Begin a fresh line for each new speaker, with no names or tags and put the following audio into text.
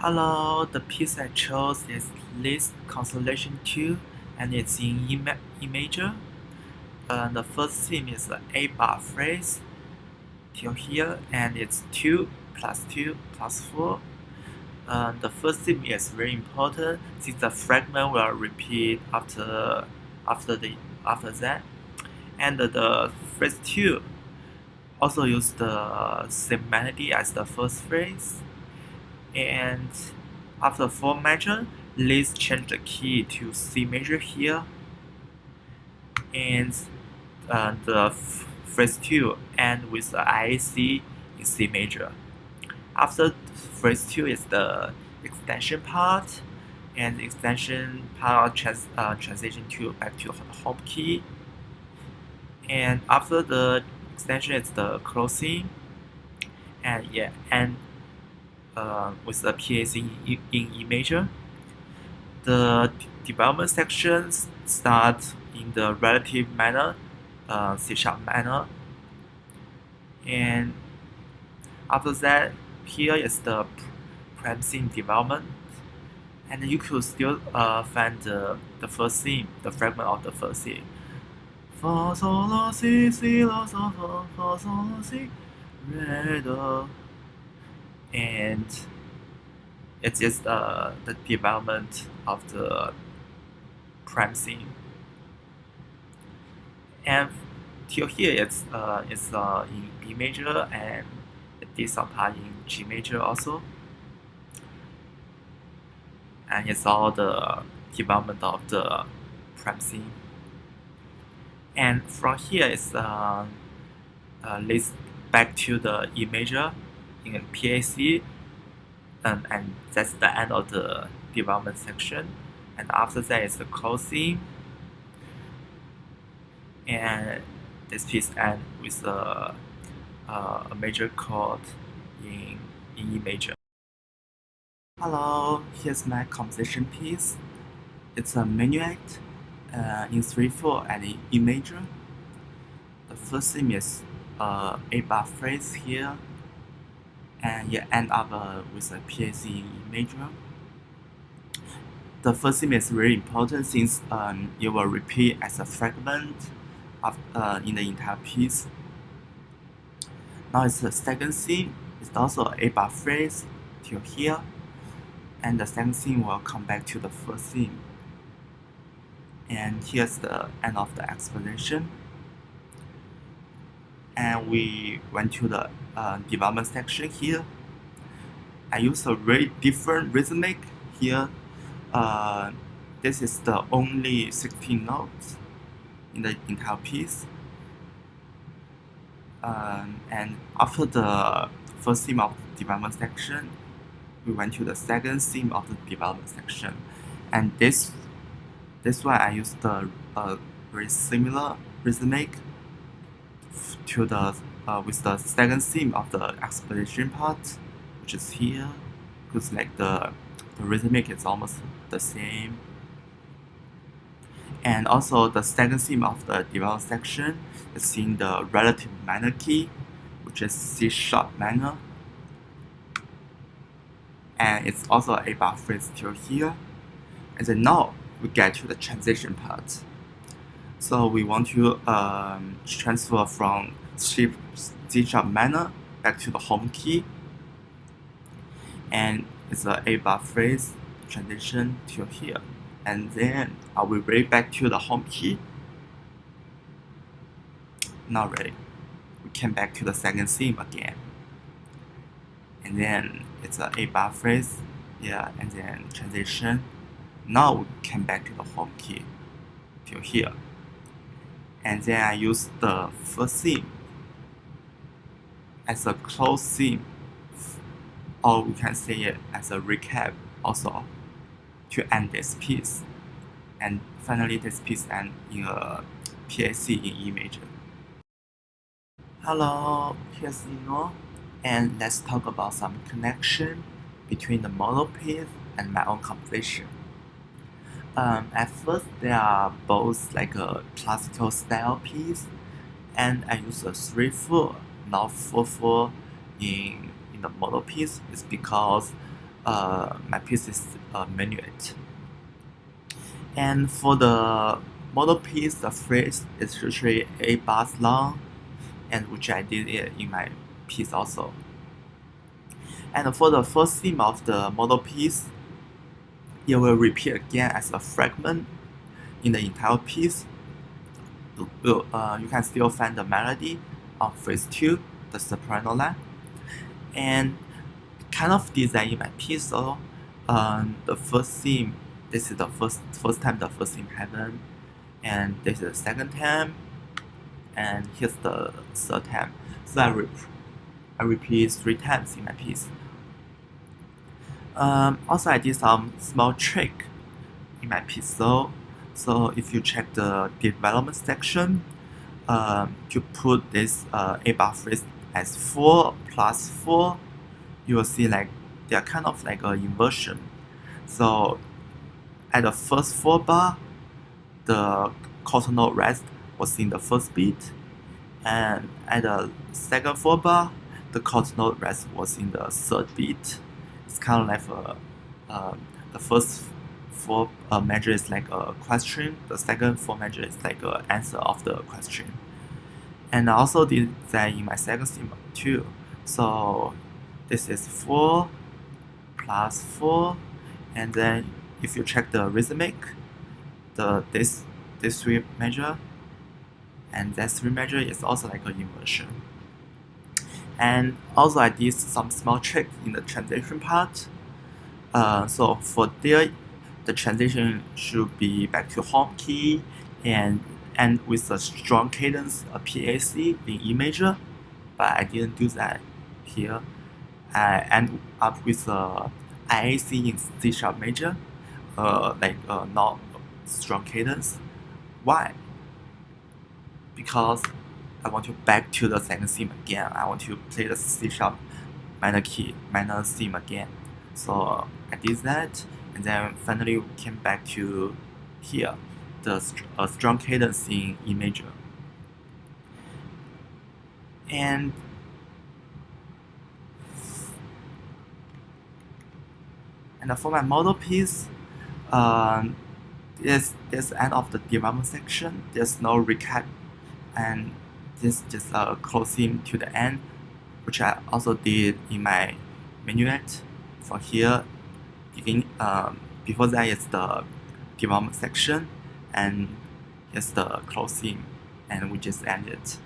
Hello, the piece I chose is Liszt Constellation 2 and it's in E major. The first theme is the A bar phrase till here and it's 2 plus 2 plus 4. The first theme is very important since the fragment will repeat after the after that. And the phrase 2 also use the same melody as the first phrase. And after 4 major, let's change the key to C major here. And the phrase 2 end with the IAC in C major. After phrase 2 is the extension part, and the extension part transition to back to the home key. And after the extension is the closing, and with the PAC in E major. The development sections start in the relative minor, C sharp minor, and after that, here is the prime theme development, and you could still find the first theme, the fragment of the first theme. Fa sol la si la sa fa sol la si re do, and it is the development of the prime theme. And till here it's in B major and it did some part in G major also. And it's all the development of the prime theme. And from here it's leads back to the E major in PAC, and that's the end of the development section. And after that is the closing, and this piece ends with a major chord in E major. Hello, here's my composition piece. It's a minuet in 3/4 and in E major. The first theme is A bar phrase here, and you end up with a PAC in E major. The first theme is very important since it will repeat as a fragment of, in the entire piece. Now it's the second theme. It's also A bar phrase till here, and the second theme will come back to the first theme. And here's the end of the explanation. And we went to the development section here. I use a very different rhythmic here. This is the only 16 notes in the entire piece. And after the first theme of the development section, we went to the second theme of the development section. And this one I used the very similar rhythmic to the with the second theme of the explanation part, which is here, because like the rhythmic is almost the same. And also the second theme of the development section is in the relative minor key, which is C sharp minor. And it's also a bar phrase till here. And then now we get to the transition part. So we want to transfer from C sharp minor back to the home key. And it's a A bar phrase transition till here. And then I will bring back to the home key. Not ready. We came back to the second theme again. And then it's a A bar phrase, yeah, and then transition. Now we came back to the home key till here. And then I use the first theme as a close theme, or we can say it as a recap also, to end this piece. And finally this piece ends in a PAC in E major. Hello, here's Yinuo, and let's talk about some connection between the model piece and my own composition. At first, they are both like a classical style piece, and I use a 3/4, not 4/4 in the model piece. Is because my piece is Minuet. And for the model piece, the phrase is usually 8 bars long, and which I did it in my piece also. And for the first theme of the model piece, it will repeat again as a fragment in the entire piece. You can still find the melody of phrase 2, the soprano line. And kind of design in my piece, so the first theme, this is the first time the first theme happened, and this is the second time, and here's the third time. So I repeat 3 times in my piece. Also, I did some small trick in my piece. So if you check the development section, you put this A bar phrase as 4 plus 4, you will see like they're kind of like an inversion. So at the first 4 bar, the quarter note rest was in the first beat, and at the second 4 bar, the quarter note rest was in the third beat. It's kind of like the first 4 measure is like a question, the second 4 measure is like an answer of the question. And I also did that in my second theme too. So this is 4 plus 4, and then if you check the rhythmic, this 3 measure and that 3 measure is also like an inversion. And also I did some small trick in the transition part. So for there, the transition should be back to home key and with a strong cadence, a PAC in E major, but I didn't do that here. I end up with a IAC in C sharp major, not strong cadence. Why? Because I want to back to the second theme again. I want to play the C sharp minor theme again. So I did that, and then finally we came back to here, the strong cadence in E major. And for my model piece, this end of the development section, there's no recap, and this just a closing to the end, which I also did in my minuet. For here, before that is the development section, and here's the closing, and we just end it.